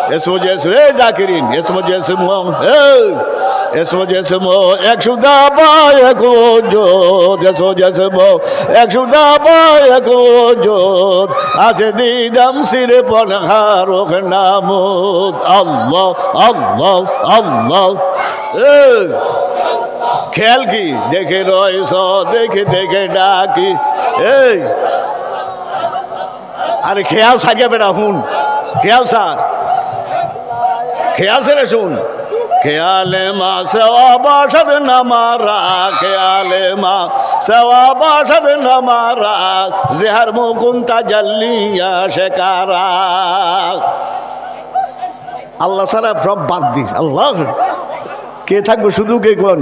اسمه جسم ذاكرين اسمه جسمه اسمه جسمه একশো দাবা এক ওজোদ اسمه جسمه একশো দাবা এক ওজোদ আছে দিদাম সিরে পনহার নামুদ আল্লাহ আল্লাহ আল্লাহ খেয়াল কি দেখে রয়েছ দেখে দেখে ডাকি এই আরে খেয়াল থাকে বেটা হুন খেয়াল স্যার খেয়াল সেরে শুন খেয়ালে মা সেওয়া বাসাদ নামারা খেয়ালে মা সেওয়া বাসাদ নামারা জেহার মুকুন্তা জাল্লিয়া শেকারা আল্লাহ সারা সব বাদ দিস আল্লাহ কে থাকবো শুধু কে কোন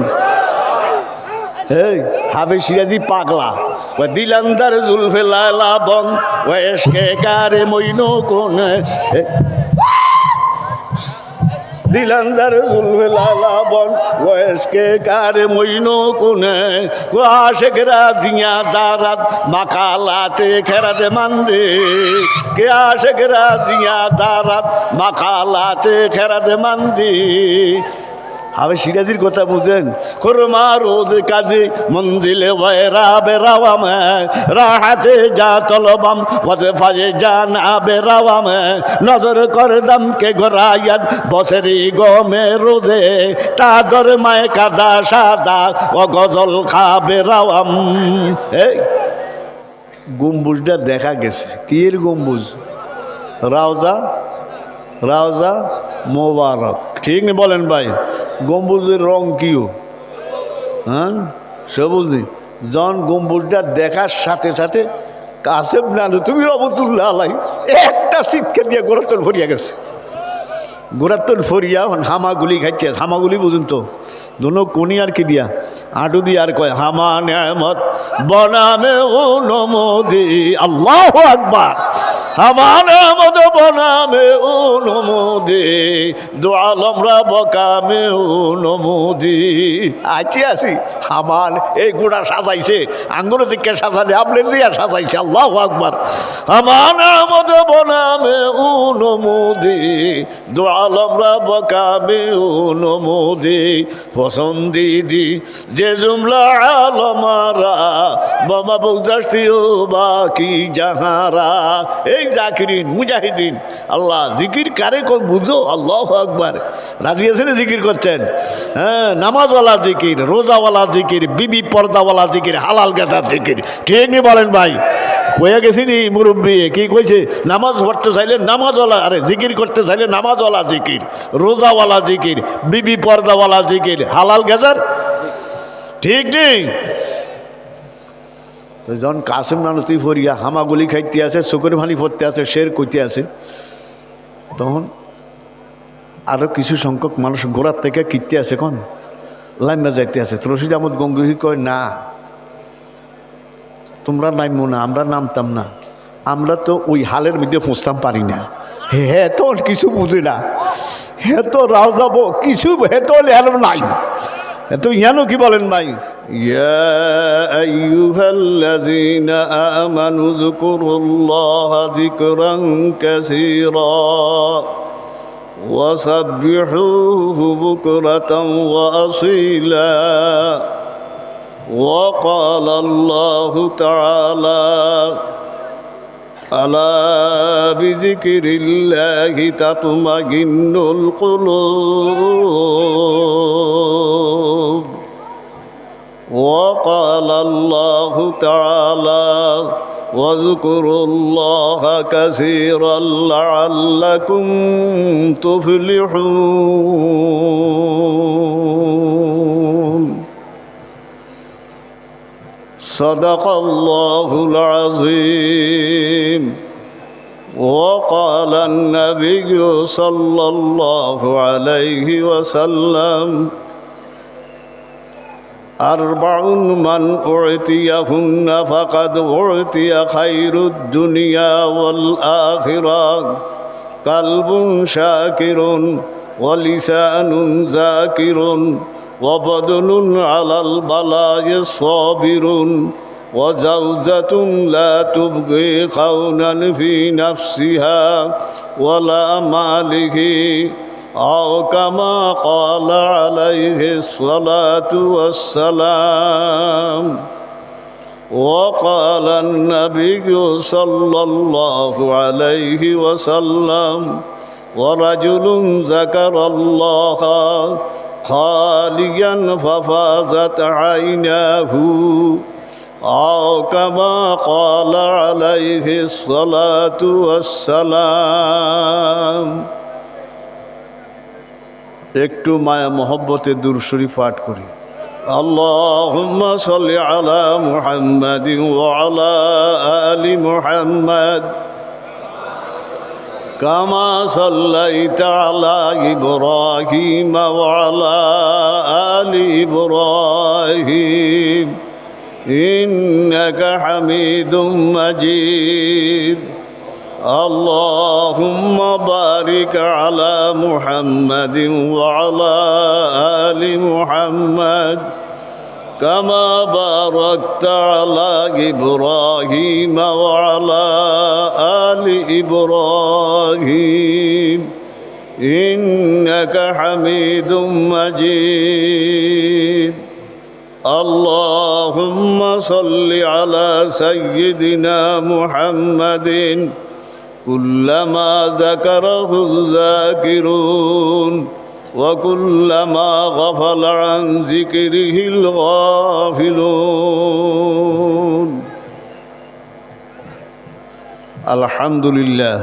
হাফেজ সিরাজি পাগলা ও দিলান্দার জুলফে লালা বন ও এসকে কারে মইনো কোন দিলান্দার জুলফে লালা বন ও এসকে কারে মইনো কোন ও আশেকরা জিয়া দারাত মাকালাতে খেরাতে মান্দে কে আশেকরা জিয়া দারাত মাকালাতে খেরাতে মান্দি হাফেজ সিরাজির কথা বুঝেন খুরমা রোজ কাজে মঞ্জিলে ওয়রা বেরাওয়াম রাহাতে যা তলবাম ওয়াজফায়ে জানা বেরাওয়াম নজর করদম কে ঘরায়াত বসরি গমে রোজে তাদর মায় কাদা সাদা ও গজল খা বেরাওয়াম এই গম্বুজটা দেখা গেছে কি এর গম্বুজ রাওজা রাওজা মোবারক ঠিক নেই বলেন ভাই গম্বুজের রং কিও হ্যাঁ সবুজ জন গম্বুজটা দেখার সাথে সাথে কাসেম নানু তুমি রহমতুল্লাহ আলাই একটা শীতকে দিয়ে গোড়াত্তর ভরিয়া গেছে গোড়াত্তর ভরিয়া হামাগুলি খাইছে হামাগুলি বুঝুন তো দুনো কোনি আর কি দিয়া আঁটু দিয়ে আর কয় হামা নেমত বনামে ও নমোদি আল্লাহু আকবার হামা নেমত বনামে ও নমোদি দোয়ালমরা বকামে ও নমোদি আছি হামান এই গোড়া সাজাইছে আঙ্গুর দিকে সাজালে আপনি দিয়া সাজাইছে আল্লাহু আকবার হামা নেমত বনামে ও নমোদি দোয়ালমরা বকামে ও নমোদি পছন্দিদি যে জুমলা আলমারা বাবা বুঝাস্তিও বাকি যাহারা এই জাকিরিন মুজাহিদিন আল্লাহ জিকির কারে কই বুঝো আল্লাহু আকবার রাজি আছেন জিকির করছেন হ্যাঁ নামাজওয়ালা জিকির রোজাওয়ালা জিকির বিবি পর্দাওয়ালা জিকির হালাল গাদা জিকির ঠিক নি বলেন ভাই কয়ে গেছিনি মুরব্বী কি কইছে নামাজ পড়তে চাইলে নামাজওয়ালা আরে জিকির করতে চাইলে নামাজওয়ালা জিকির রোজাওয়ালা জিকির বিবি পর্দাওয়ালা জিকির হালাল গেজার ঠিক নেই যখন কাসেম নানুতি ফরিয়া হামাগুলি খাইতে আছে চোখের ভানি পড়তে আছে শের কইতে আছে তখন আরও কিছু সংখ্যক মানুষ গোড়ার থেকে কিনতে আছে কোন লাইনা যাইতে আছে তো রশিদ আহমদ গঙ্গুহি কয় না তোমরা নামবো না আমরা নামতাম না আমরা তো ওই হালের মধ্যে পৌঁছতাম পারি না হ্যাঁ তো কিছু বুঝি না হ্যাঁ তো রাও যাবো কিছু হে তো হেল নাই তো ইয়ানো কি বলেন ভাই ইয়া আইয়ুহাল্লাযীনা আমানু যকুরুল্লাহা যিকরান কাসীরা ওয়াসাব্বিহুহু বুকরাতান ওয়া আসীলা وقال الله تعالى ألا بذكر الله تطمئن القلوب وقال الله تعالى واذكروا الله كثيرا لعلكم تفلحون صدق الله العظيم وقال النبي صلى الله عليه وسلم أربع من أعطيهن فقد أعطي خير الدنيا والآخرة قلب شاكر ولسان ذاكر وبدن على البلاء صابر وزوجة لا تبغي خونا في نفسها ولا ماله أو كما قال عليه الصلاة والسلام. وقال النبي صلى الله عليه وسلم ورجل ذكر الله خاليا ففاضت عيناه أو كما قال عليه الصلاة والسلام. একটু মায়া মহব্বতে দুরূদ শরীফ পাঠ করি। আল্লাহুম্মা সাল্লি আলা মুহাম্মাদিন ওয়া আলা আলি মুহাম্মাদ কামা সাল্লাইতা আলা ইব্রাহিম ওয়া আলা আলি ইব্রাহিম ইন্নাকা হামিদুম মাজিদ. اللهم بارك على محمد وعلى آل محمد كما باركت على إبراهيم وعلى آل إبراهيم إنك حميد مجيد. اللهم صل على سيدنا محمد كلما ذكره الذاكرون وكلما غفل عن ذكره الغافلون. الحمد لله.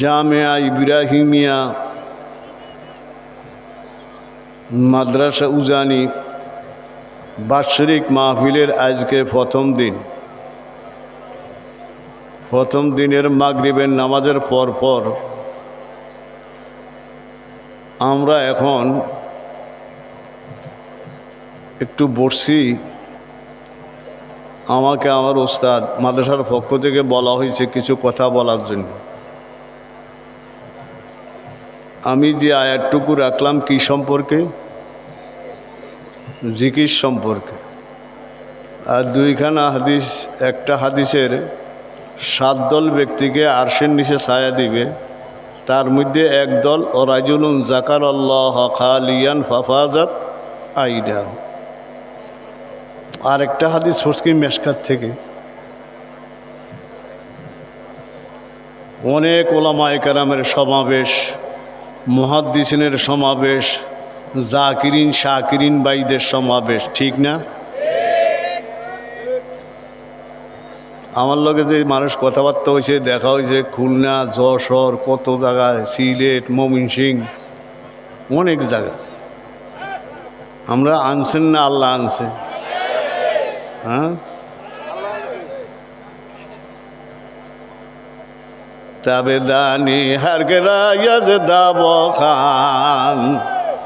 জামিয়া ইব্রাহিমিয়া মাদ্রাসা উজানি বাৎসরিক মাহফিলের আজকে প্রথম দিনের মাগরিবের নামাজের পর আমরা এখন একটু বসছি। আমাকে আমার ওস্তাদ মাদ্রাসার পক্ষ থেকে বলা হয়েছে কিছু কথা বলার জন্য। আমি যে আয়াতটুকু রাখলাম কি সম্পর্কে? জিকির সম্পর্কে। আর দুইখানা হাদিস, একটা হাদিসের 7 দল ব্যক্তিকে আরশের নিচে ছায়া দিবে, তার মধ্যে এক দল ও রাজুলুন জাকার আল্লাহ খালিয়ান ফাফাজাত আইডা। আর একটা হাদিস সরকি মেশকাত থেকে। অনেক ওলামায়ে কেরামের সমাবেশ, মুহাদ্দিসিনের সমাবেশ, জাকিরিন শাকিরিন বাইদের সমাবেশ, ঠিক না? আমার লগে যে মানুষ কথাবার্তা হয়েছে, দেখা হয়েছে খুলনা, যশোর, কত জায়গায়, সিলেট, ময়মনসিংহ, অনেক জায়গা। আমরা আনছেন না আল্লাহ আনছে? হ্যাঁ, তাবেদানি হারগেরা ইয়াদ দাব খান।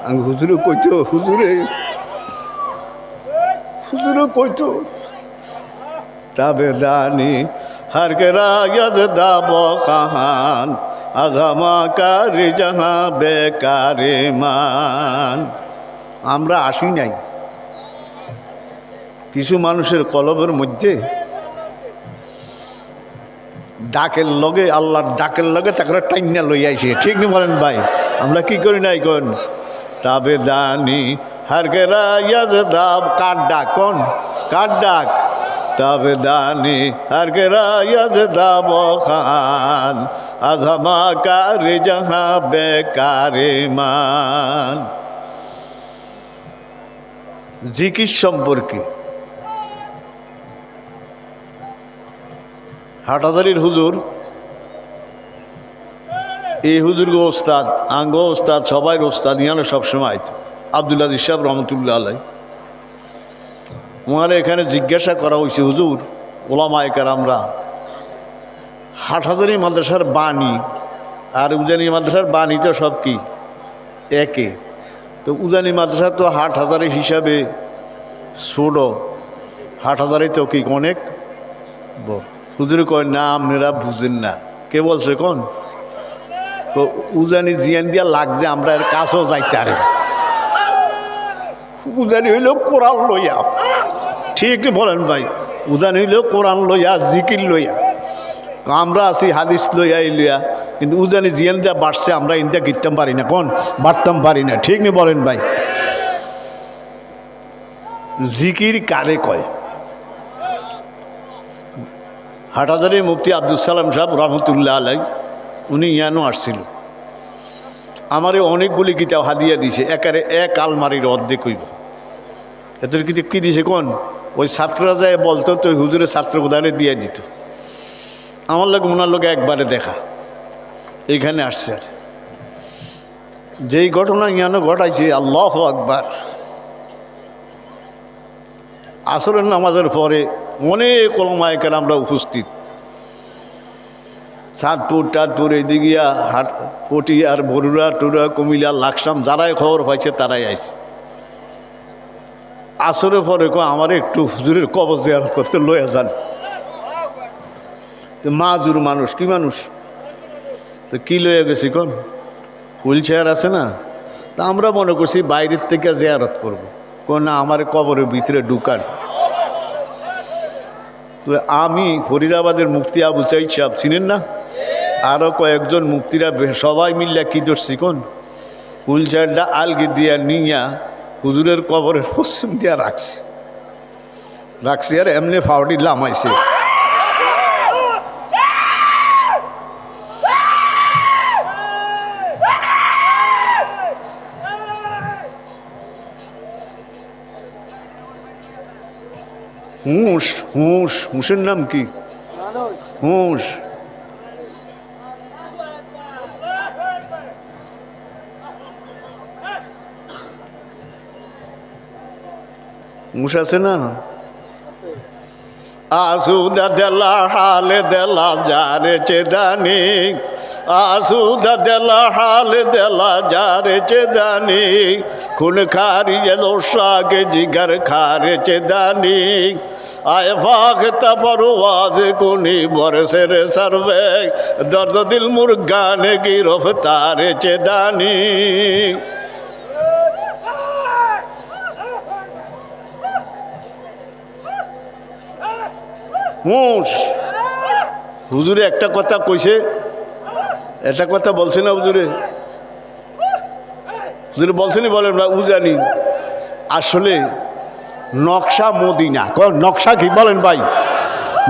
আমি হুজুরে কইতো, হুজুরে কইতো তাবেদানি হারগেরা ইয়াদ দাব খান আজামা কারি জাহা বেকারে মান। আমরা আসি নাই। কিছু মানুষের কলবের মধ্যে ডাকের লগে, আল্লাহর ডাকের লগে তাকে টাইনা লই আইছে, ঠিক নি বলেন ভাই? আমরা কি করি নাই কোন? তাবে জানি হারগেরা ইয়াজ দাব। কার ডাক? কোন কার ডাক? তাবে জানি হারগেরা ইয়াজ দাব খান আজমা কারে জাহা বেকারে মান। জিকির সম্পর্কে হাটাজারির হুজুর, এই হুজুরগো ওস্তাদ, আঙ্গো ওস্তাদ, সবাই ওস্তাদ ইয়ানো সবসময় আব্দুল আজিজ সাহেব রহমতুল্লাহ আলাই। ওনারা এখানে জিজ্ঞাসা করা হয়েছে, হুজুর ওলামায়ে কেরামরা হাটহাজারি মাদ্রাসার বাণী আর উজানি মাদ্রাসার বাণী তো সব কি একে? তো উজানি মাদ্রাসা তো হাটহাজারি হিসাবে ছোট, হাটহাজারি তো কি অনেক বড়। হুজুর কয় না, আপনারা বুঝেন না। কে বলছে কোন? তো উজানি জিয়ান দিয়া লাগছে আমরা এর কাছেও যাইতে পারি না। উজানি হইল কোরআন লইয়া, ঠিক বলেন ভাই, উজানি হইল কোরআন লইয়া, জিকির লইয়া। আমরা আছি হাদিস লইয়া এই লইয়া, কিন্তু উজানি জিয়ান দিয়া বাড়ছে, আমরা ইন্দিয়া গিরতাম পারি না, কোন বাড়তাম পারি না, ঠিক নি বলেন ভাই। জিকির কারে কয়? হাটহাজারীর মুফতি আব্দুল সালাম সাহেব রহমতুল্লাহ আলাই, উনি ইয়ানো আসছিল, আমারে অনেকগুলি কিতাব হাদিয়া দিছে, একারে এক আলমারির অর্ধেক হইব। এদের কিতাব কী দিছে কোন? ওই ছাত্ররা যায় বলতো, তো ওই হুজুরের ছাত্র কোদালে দিয়ে দিত। আমার লোক ওনার লোক একবারে দেখা এইখানে আসছে। আর যেই ঘটনা ইয়ানো ঘটাইছে, আল্লাহু আকবার, আসরের নামাজের পরে অনেক ওলামায়ে কেরামরা উপস্থিত, চাঁদপুর এদিকিয়া হাট পটিয়ার বরুড়া টুরা কুমিল্লা লাকসাম যারাই খবর পাইছে তারাই আইছে। আসরের পরে আমার একটু হুজুরের কবর জিয়ারত করতে লইয়া যান। মাজুর মানুষ, কি মানুষ, তো কী লইয়া গেছি কোন? হুইল চেয়ার আছে না, তা আমরা মনে করছি বাইরের থেকে জিয়ারত করব, কোন না আমার কবরের ভিতরে ঢুকান। তো আমি ফরিদাবাদের মুফতি আবু সাঈদ সাহেব চিনেন না, আরও কয়েকজন মুফতিরা সবাই মিল্লা কী ধরছি কোন? হুইল চেয়ারটা আলগি দিয়া নিয়া হুজুরের কবরের পশ্চিম দিয়া রাখছি আর এমনি ফাউডি লামাইছে। হুঁশের নাম কি? হুঁশ আছে না? আসুদা দেলা হালে দেলা যারে চেদানি, আসুদা দেলা হালে দেলা যারে চেদানি, খুন খারিয়ে লোসাকে জিগার খারে চেদানি, আয় ফাখতা পরওয়াজ কুনি বরসের সরবে, দর্দ দিল মুরগানে গিরফতারে চেদানি। হুজুরে একটা কথা কইছে, একটা কথা বলছে না হুজুরে? হুজুরে বলছেনি, বলেন না উজানি আসলে নকশা মদিনা। নকশা কি বলেন ভাই?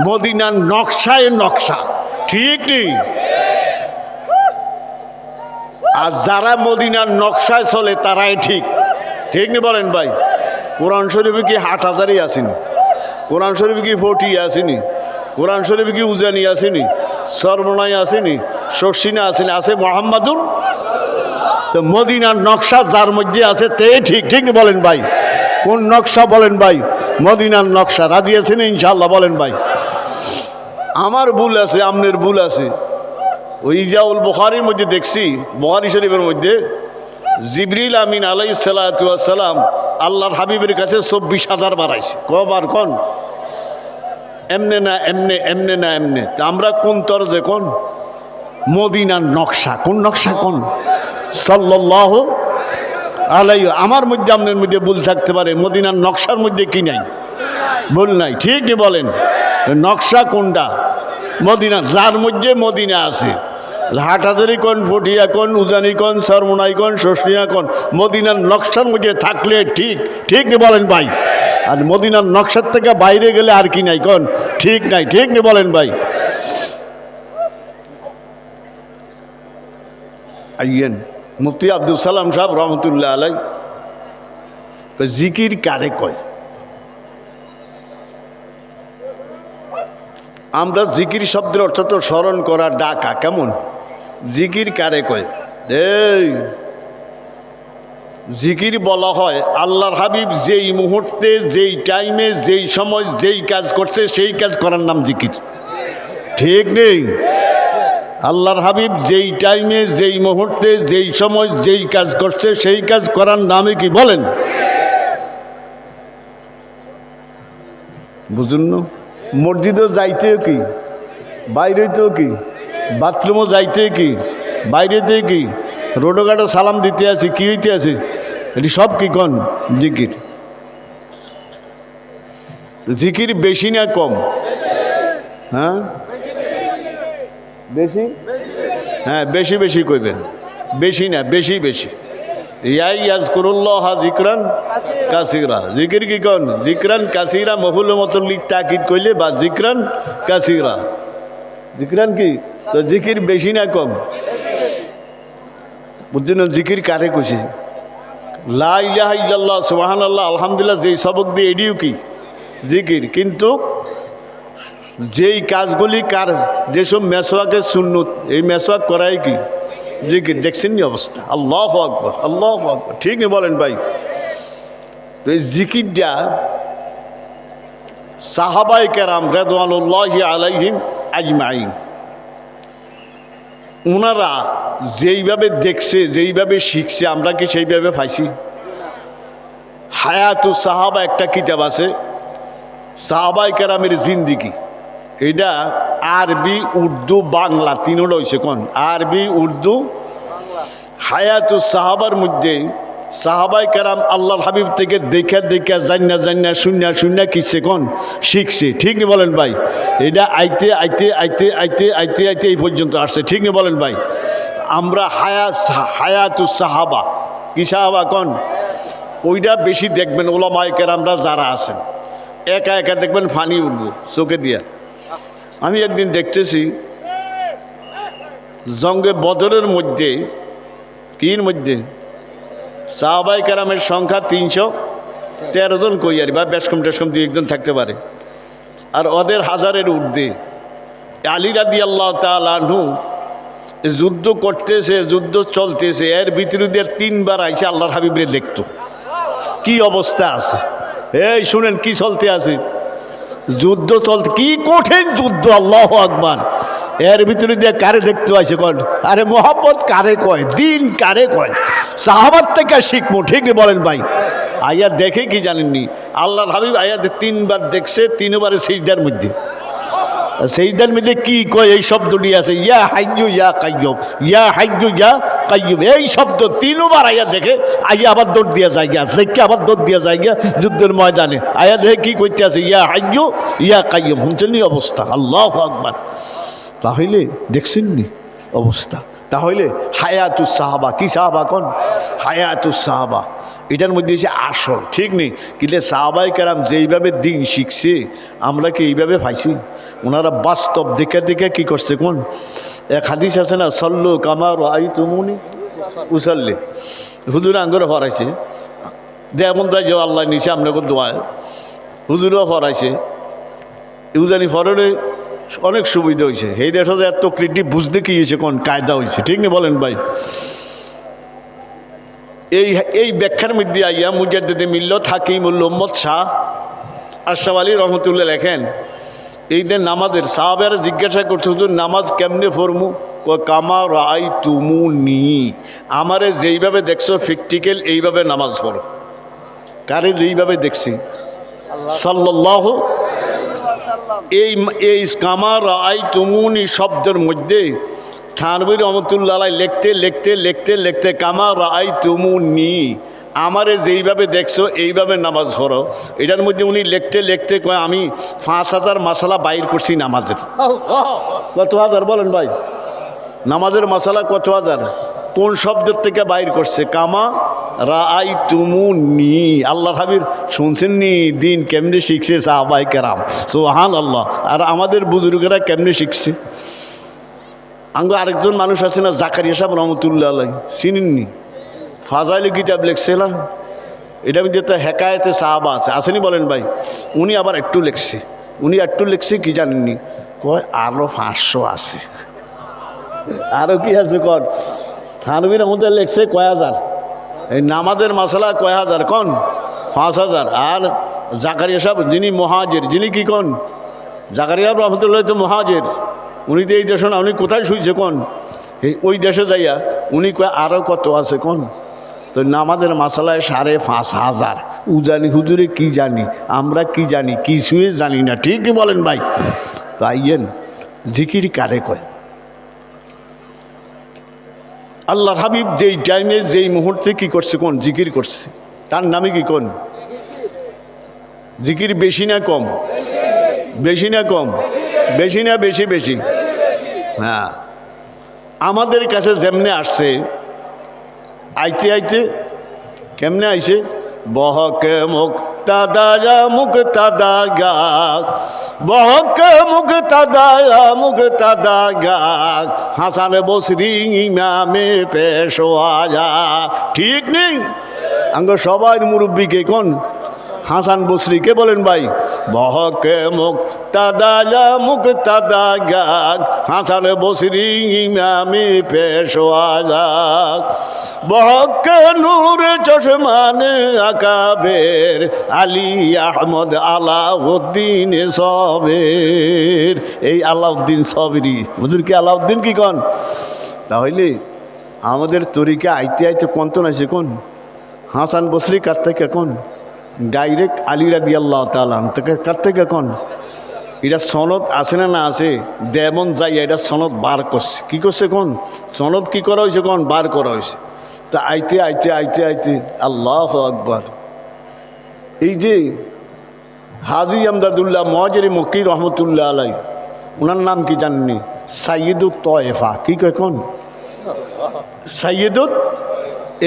মদিনার নকশায় নকশা, ঠিক নেই? আর যারা মদিনার নকশায় চলে তারাই ঠিক, ঠিক নেই বলেন ভাই? কোরআন শরীফে কি হাটহাজারী আসেনি? কোরআন শরীফ কি ফটি আসেনি? কোরআন শরীফ কি উজানি আসেনি? সরমনাই আসেনি? শর্ষিনা আসেনি? আছে মোহাম্মদুর। তো মদিনার নকশা যার মধ্যে আছে তে ঠিক, ঠিক না বলেন ভাই? কোন নকশা বলেন ভাই? মদিনার নকশা। রাজি আছেন ইনশাআল্লাহ বলেন ভাই? আমার ভুল আছে, আমনের ভুল আছে। ওই ইজাউল বুখারীর মধ্যে দেখছি, বুখারী শরীফের মধ্যে জিবরিল আমিন আলাইহিস সালাতু ওয়াস সালাম আল্লাহর হাবিবের কাছে 24,000 বাড়াইছে। কবার কোন? এমনে না এমনে, এমনে না এমনে। তা আমরা কোন তরজে কোন? মদিনার নকশা। কোন নকশা কোন? সাল্লাল্লাহু আলাইহি। আমার মধ্যে আপনার মধ্যে ভুল থাকতে পারে, মদিনার নকশার মধ্যে কি নাই? ভুল নাই, ঠিকই বলেন। নকশা কোনটা? মদিনা, যার মধ্যে মদিনা আছে। হাটহাজারী কোন, ফটিয়া কোন, উজানি কোন, সরমনাই কোন, শর্ষিনা কোন, মদিনার নকশার মধ্যে থাকলে ঠিক, ঠিক নি বলেন ভাই? আর মদিনার নকশার থেকে বাইরে গেলে আর কি নাই কোন? ঠিক নাই, ঠিক নি বলেন ভাই? আইয়েন মুফতি আব্দুল সালাম সাহেব রহমতুল্লাহ আলাই, জিকির কারে কয়? আমরা জিকির শব্দের অর্থ তো স্মরণ করা, ডাকা, কেমন? জিকির কারে কয়? এই জিকির বলা হয় আল্লাহর হাবিব যেই মুহূর্তে, যেই টাইমে, যেই সময়, যেই কাজ করছে সেই কাজ করার নাম জিকির, ঠিক নেই? আল্লাহর হাবিব যেই টাইমে, যেই মুহূর্তে, যেই সময়, যেই কাজ করছে সেই কাজ করার নামে কি বলেন? বুঝুন না? মসজিদও যাইতেও কি, বাইরেতেও কি, বাথরুমও যাইতে কি, বাইরেতে কি রোডোঘাটো সালাম দিতে আছে, কি হইতে আছে, এটি সব কি কন জিকির। জিকির বেশি না কম? হ্যাঁ বেশি, হ্যাঁ বেশি বেশি কইবেন, বেশি না বেশি বেশি। ইয়াজকুরুল্লাহ যিকরান কাসীরা, জিকির কি কন যিকরান কাসীরা, মফুল মতন লিখ তাকিদ কইলে বা যিকরান কাসীরা। যিকরান কি, তো জিকির বেশি না কম? বুঝছেন জিকির কারে কইছে? লা ইলাহা ইল্লাল্লাহ সুবহানাল্লাহ আলহামদুলিল্লাহ যেই সবক দিয়ে এডিও কি জিকির। কিন্তু যেই কাজগুলি কার, যেসব মেসওয়াকের সুন্নত, এই মেসওয়াক করাই কি জিকির। দেখছেন নি অবস্থা? আল্লাহু আকবার, আল্লাহু আকবার, ঠিক নেই বলেন ভাই? তো এই জিকিরটা সাহাবায়ে কেরাম রিদওয়ানুল্লাহি আলাইহিম আজমাইন, ওনারা যেইভাবে দেখছে, যেইভাবে শিখছে, আমরা কি সেইভাবে পাইছি? হায়াতুস সাহাবা একটা কিতাব আছে, সাহাবায়ে কেরামের জিন্দিগি। এটা আরবি, উর্দু, বাংলা তিনোটা হয়েছে কোন, আরবি, উর্দু, হায়াতুস সাহাবার মধ্যে সাহাবায়ে কেরাম আল্লাহর হাবিব থেকে দেখা দেখা জান্না জান্না শূন্যা শূন্যা কিসে কোন শিখছে, ঠিক নি বলেন ভাই? এটা আইতে আইতে আইতে আইতে আইতে আইতে এই পর্যন্ত আসছে, ঠিক নি বলেন ভাই? আমরা হায়াতুস সাহাবা, কি সাহাবা কোন, ওইটা বেশি দেখবেন ওলামায়ে কেরামরা যারা আছেন, একা একা দেখবেন ফানি উঠবো চোখে দিয়া। আমি একদিন দেখতেছি জঙ্গে বদরের মধ্যে, কির মধ্যে সাহাবায়ে কেরামের সংখ্যা 313 জন কই আর, বা বেশকম টেশকম 2 একজন থাকতে পারে, আর ওদের হাজারের ঊর্ধ্বে। আলী রাদিয়াল্লাহু তাআলা আনহু যুদ্ধ করতেছে, যুদ্ধ চলতেছে, এর ভিতরে দিয়ে 3 বার আইসা আল্লাহর হাবিবরে দেখতো। কি অবস্থা আছে, এই শুনেন কি চলতে আছে, যুদ্ধ চলতে, কি কঠিন যুদ্ধ, আল্লাহু আকবার। এর ভিতরে দিয়ে কারে দেখতে আছে কন, আরে মোহাম্মদ কারে কয়, দিন কারে কয়, সাহাবার থেকে শিখবো, ঠিক বলেন ভাই? আয়া দেখে কি জানেননি, আল্লাহর হাবিব আয়া 3 বার দেখছে, 3 বারে সিজদার মধ্যে। সিজদার মধ্যে কি কয়, এই শব্দটি আছে, ইয়া হাইয়্যু ইয়া কাইয়্যুম, ইয়া হাইয়্যু ইয়া কাইয়্যুম, এই শব্দ 3 বার আয়া দেখে, আয়া আবার দৌড় দিয়া যায় গিয়া, দেখে আবার দৌড় দিয়া যায় গিয়া যুদ্ধের ময়দানে। আয়া দেখে কি করতে আছে, ইয়া হাইয়্যু ইয়া কাইয়্যুম। শুনছেন নি অবস্থা? আল্লাহু আকবার। তাহলে দেখছেন নি অবস্থা? তাহলে হায়াতুস সাহাবা, কি সাহাবা কোন, হায়াতুস সাহাবা, এটার মধ্যে এসে আসল, ঠিক নেই? কিন্তু সাহাবায়ে কেরাম যেইভাবে দিন শিখছে, আমরা কি এইভাবে পাইছি? ওনারা বাস্তব দেখে দেখে কি করছে কোন। এক হাদিস আছে না, সল্লু কামা রাআইতুমুনি উসাল্লি, হুজুর আঙ্গুরে ফরাইছে, যেমন তাই যে আল্লাহ নিচে আপনাকে দোয়া, হুজুরও ফরাইছে, ইউজানি ফরলে অনেক সুবিধা হয়েছে। এই দেশ এত ক্রিটি বুঝতে কি হয়েছে কোন কায়দা হয়েছে, ঠিক নেই বলেন ভাই? এই ব্যাখ্যার মধ্যে আইয়া মুজাদ্দিদে মিল্লাত হাকিমুল উম্মত শাহ আশরাফ আলী রহমতুল্লাহ লেখেন, এই দিন নামাজের সাহাবারা জিজ্ঞাসা করছে, হুজুর নামাজ কেমনে পড়মু? কামা রাআইতুমুনি, আমারে যেইভাবে দেখছো প্র্যাকটিক্যাল এইভাবে নামাজ পড়ো। কারে যেইভাবে দেখছি, সাল্লাল্লাহু, এই কামা রাআইতুমুনি শব্দের মধ্যে থানবী রহমতুল্লাহ লিখতে লিখতে লিখতে লিখতে কামা রাআইতুমুনি, আমারে যেইভাবে দেখছো এইভাবে নামাজ পড়ো। এটার মধ্যে উনি লিখতে লিখতে কয়, আমি 5000 মাসালা বাইর করছি নামাজের। কত হাজার বলেন ভাই? নামাজের মাসালা কত হাজার? কোন শব্দের থেকে বাইর করছে? কামা রাআইতুমুনি। আল্লাহ হাবিব শুনছেন নি দিন কেমনে শিখছে সাহাবায়ে কেরাম, সুবহানাল্লাহ। আর আমাদের বুজুর্গেরা কেমনে শিখছে? আঙ্গ আরেকজন মানুষ আছে না, জাকারিয়া সাহেব রহমতুল্লাহ আলাইহি, চিনেননি? ফাজাইল কিতাব লিখছে না, এটা মধ্যে তো হেকায়েতে সাহাবা আছে, আসেনি বলেন ভাই? উনি আবার একটু লিখছে, উনি একটু লিখছে কি জানেননি? কয় আরো 500 আছে। আরো কি আছে কন? থানবীর মধ্যে লিখছে কয় হাজার, এই নামাজের মাসালা কয় হাজার কন? 5000। আর জাকারিয়া সাহেব যিনি মুহাজির, যিনি কি কন? জাকারিয়া রহমতুল্লাহ তো মুহাজির, উনি তো এই দেশে না, উনি কোথায় শুইছে কন? ওই দেশে যাইয়া উনি কয় আরও কত আছে কন? তো নামাজের মাসালায় 5,500। উজানি হুজুরে কি জানি, আমরা কি জানি, কিছুই জানি না, ঠিক বলেন ভাই? তাইয়েন জিকির কারে কয়? আল্লাহর হাবিব যেই টাইমে যেই মুহূর্তে কি করছে কোন জিকির করছে, তার নামে কি কোন জিকির বেশি না কম? বেশি না কম? বেশি না বেশি? বেশি। হ্যাঁ, আমাদের কাছে যেমনে আসছে, আইতে আইতে কেমনে আইছে? বহকে মুক্তাদা মুক্তাদা গাক, বহকে মুক্তাদা মুক্তাদা গাক, হাসান বসরি ইমামে পেশোয়া। ঠিক নেই? আঙ্গ সবাই মুরব্বীকে কোন হাসান বসরিকে বলেন ভাই, বহকে মুক্তাদা মুক্তাদা গাক, হাসান বসরি ইমামে পেশোয়া। বহকে নূর চশমানে আকাবের, আলী আহমদ আলাউদ্দিন সবের। এই আলাউদ্দিন সবেরি হুজুর কি আলাউদ্দিন কি কন? তাহলে আমাদের তরিকা আইতে আইতে কন্তন আছে কোন হাসান বসরি কার থেকে কোন ডাইরেক্ট আলী রাদিয়াল্লাহু তাআলা থেকে কার থেকে কোন? এটা সনদ আছে না না আছে? দেমন যাই এটা সনদ বার করছে। কি করছে কোন? সনদ কি করা হয়েছে কোন? বার করা হয়েছে। তা আইতে আইতে আইতে আইতে আল্লাহু আকবার, এই যে হাজী আমদাদুল্লাহ মুহাজিরে মক্কি রহমতুল্লাহ আলাই, ওনার নাম কি জানেননি? সাইয়্যিদুত তয়েফা। কি কয় কোন? সাইয়্যিদুত,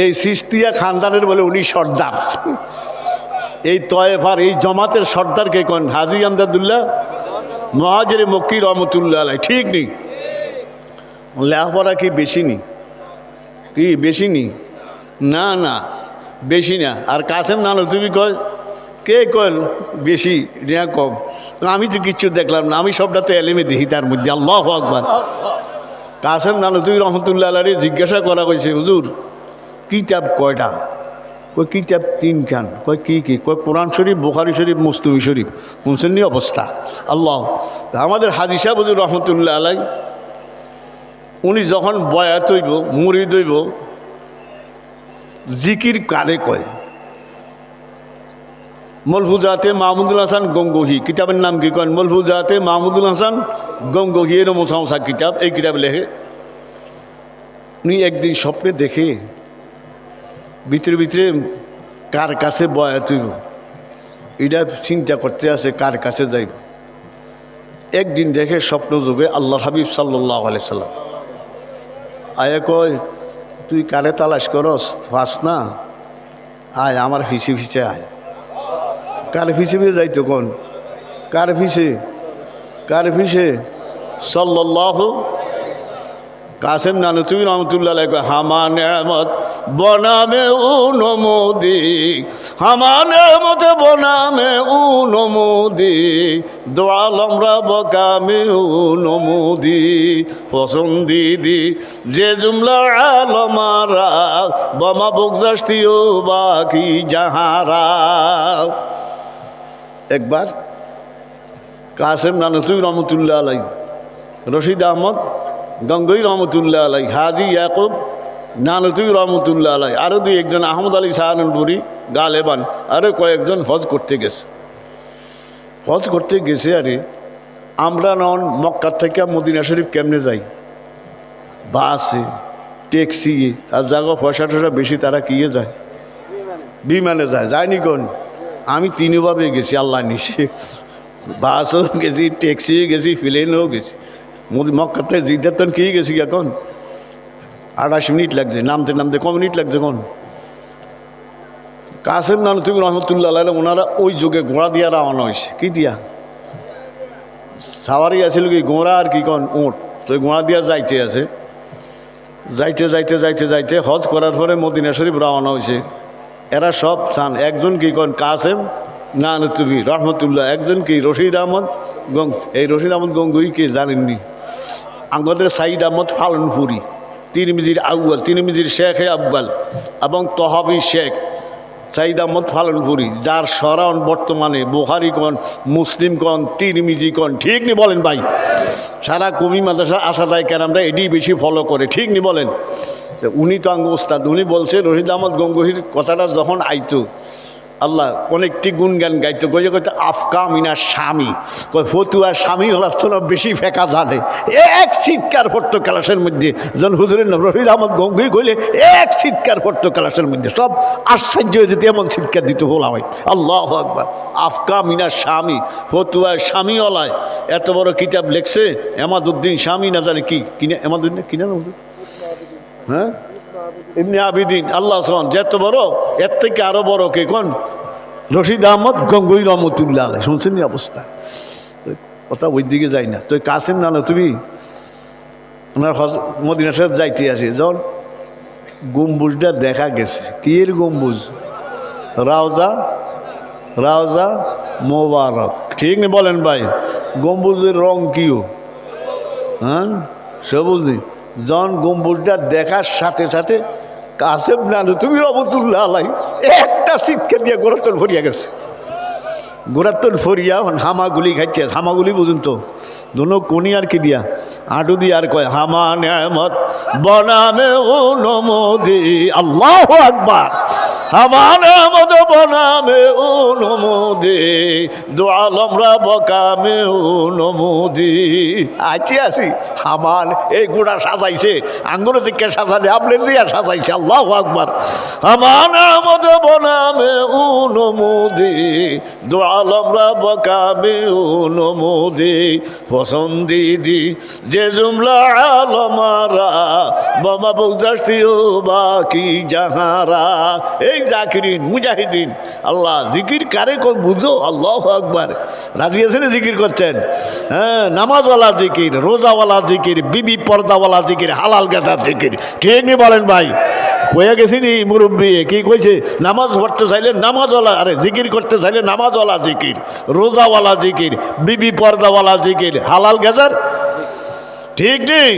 এই সিস্তিয়া খানদানের বলে উনি সর্দার। এই তয়েফার এই জমাতের সর্দারকে কোন? হাজী আমদাদুল্লাহ মুহাজিরে মক্কি রহমতুল্লাহ আলাই। ঠিক নেই? লেখাপড়া কি বেশি নি? কি বেশি নি? না না বেশি না। আর কাসেম নানো তুমি কয়, কে কল বেশি রিয়া কম? আমি তো কিচ্ছু দেখলাম না, আমি সবটা তো এলেমে দেখি তার মধ্যে। আল্লাহু আকবার। কাসেম নানো তুমি রহমতুল্লাহ আলাইহি জিজ্ঞাসা করা হয়েছে, হুজুর কিতাব কয়টা? কই কিতাব 3 খান। কয় কি কি? কয় কোরআন শরীফ, বুখারী শরীফ, মুসলিম শরীফ। শুনছেন নি অবস্থা? আল্লাহ। আমাদের হাজী সাহেব হুজুর রহমতুল্লাহ আলাইহি উনি যখন বয়াত হইব, মুরিদ হইব, জিকির কারে কয়? মলফুজাতে মাহমুদুল হাসান গঙ্গোহী, কিতাবের নাম কি কয়? মলফুজাতে মাহমুদুল হাসান গঙ্গোহী, এর মোসামসা কিতাব, এই কিতাব লেখে। উনি একদিন স্বপ্নে দেখে ভিতরে ভিতরে কার কাছে বয়াত হইব, এটা চিন্তা করতে আছে কার কাছে যাইব। একদিন দেখে স্বপ্ন যুগে আল্লাহর হাবিব সাল্লাল্লাহু আলাইহি সাল্লাম আয়া কয়, তুই কারে তালাশ করস? ফাস না, আয় আমার ফিসে ফিসে আয়। কার ফিসে ফিসে যাইতো কোন? কার ফিসে? কার ফিসে? সাল্লাল্লাহু। কাসেম নানুতুবি রহমতুল্লাহ আলাইহি কয়, হামা নেয়ামত বনামে উ নমোদি, হামা নেয়ামত বনামে উ নমোদি, দোয়ালমরা বকামে উ নমোদি, পছন্দিদি যে জুমলা আলমারা, বমা বকজাস্তিও বাকি যাহারা। একবার কাসেম নানুতুবি রহমতুল্লাহ আলাইহি, রশিদ আহমদ গঙ্গোহী রহমতুল্লাহ আলাই, হাজী ইয়াকুব নানুতুবি রহমতুল্লাহ আলাই, আরও 2-1 আহমদ আলী সাহানুপুরি গালেবান, আরও কয়েকজন হজ করতে গেছে। হজ করতে গেছে। আরে আমরা নন মক্কা থেকে মদিনা শরীফ কেমনে যাই? বাসে, ট্যাক্সি, আর জায়গা পয়সা টয়সা বেশি, তারা কিয়ে যায়? বিমানে যায়। যায়নি কোন? আমি 3ভাবে গেছি আল্লাহ নিশে। বাসও গেছি, ট্যাক্সিও গেছি, প্লেনেও গেছি। মক্কা থেকে জিদ্দার কি গেছি এখন 28 মিনিট লাগছে, নামতে নামতে কম মিনিট লাগছে কোন? কাসেম নানুতুবি রহমতুল্লাহ আলাইহি ওনারা ওই যুগে ঘোড়া দিয়া রওনা হয়েছে। কি দিয়া? সাওয়ারি আছিল কি ঘোড়া আর কি কোন উঁট, তো ঘোড়া দিয়া যাইতে আছে। যাইতে যাইতে যাইতে যাইতে হজ করার পরে মদিনা শরীফ রওনা হয়েছে। এরা সব চান, একজন কি কোন কাসেম নানুতুবি রহমতুল্লাহ, একজন কি রশিদ আহমদ এই রশিদ আহমদ গঙ্গোহী কে জানেননি? আমাদের সাইদ আহমদ ফালনপুরি, তিরমিজির আউয়াল, তিরমিজির শেখ আব্বাল এবং তহাবি শেখ সাইদ আহমদ ফালনপুরি, যার সরান বর্তমানে বুখারী কন, মুসলিম কন, তিরমিজি কন। ঠিক নি বলেন ভাই? সারা কবি মাদ্রাসা আসা যায় কেন আমরা এটি বেশি ফলো করে। ঠিক নি বলেন? উনি তো আঙ্গ ওস্তাদ। উনি বলছে রশিদ আহমদ গঙ্গোহীর কথাটা যখন আইতো, আল্লাহ অনেকটি গুণগান গাইতো কয়ে কইতে আফকা মিনা স্বামী কয় ফতুয়া স্বামী হলার তো বেশি ফেঁকা জানে এক চিৎকার পড়তো ক্লাসের মধ্যে যখন হুজুরের নাম রশিদ আহমদ গঙ্গুই কইলে এক চিৎকার পড়তো ক্লাসের মধ্যে সব আশ্চর্য হয়ে যেতে এমন চিৎকার দিত বলা হয় আল্লাহ আকবার আফকা মিনা স্বামী ফতুয়া স্বামী হলায় এত বড় কিতাব লেখছে এমাদউদ্দিন স্বামী না জানে কি কিনে এমাদউদ্দিন কিনা হ্যাঁ ইবনে আবিদিন আল্লাহ সোহান যত বড় এর থেকে আরো বড় কে কোন রশিদ আহমদ গঙ্গুই রহমতুল্লাহ আলাই শুনছেন নি অবস্থা কথা ওই দিকে যাই না তুই কাছেন না না তুমি ওনার মদিনা সাহেব যাইতে আছে যখন গম্বুজটা দেখা গেছে কি এর গম্বুজ রাওজা রাওজা মোবারক ঠিক নেই বলেন ভাই গম্বুজের রং কিও হ্যাঁ সবুজ নেই যখন গম্বুজটা দেখার সাথে সাথে কাসেম নানু তুমি রহমতুল্লাহ আলাই একটা চিৎকার দিয়ে গোড়াতল ভরিয়া গেছে গোড়াতল ফরিয়া হামাগুলি খাইছে হামাগুলি বুঝুন তো দুনো কোনি আর কি দিয়া আঁটু দিয়ে আর কয় হামা নেমত বনামে ও নমোদি আল্লাহু আকবার হামা নেমত বনামে ও নমোদি দোয়ালমরা বকামে ও নমোদি আছি হামান এই গোড়া সাজাইছে আঙ্গুর দিকে সাজালে আপনি দিয়া সাজাইছে আল্লাহু আকবার হামা নেমত বনামে ও নমোদি দোয়ালমরা বকামে ও নমোদি পছন্দিদি যে জুমলা আলমারা বাবা বুঝাস্তিও বাকি যাহারা এই জাকিরিন মুজাহিদিন আল্লাহ জিকির কারে কই বুঝো আল্লাহু আকবার রাজি আছেন জিকির করছেন হ্যাঁ নামাজওয়ালা জিকির রোজাওয়ালা জিকির বিবি পর্দাওয়ালা জিকির হালাল গাঁজা জিকির ঠিক নি বলেন ভাই কয়ে গেছিনি মুরব্বী কি কইছে নামাজ পড়তে চাইলে নামাজওয়ালা আরে জিকির করতে চাইলে নামাজওয়ালা জিকির রোজাওয়ালা জিকির বিবি পর্দাওয়ালা জিকির হালাল গাজার ঠিক নেই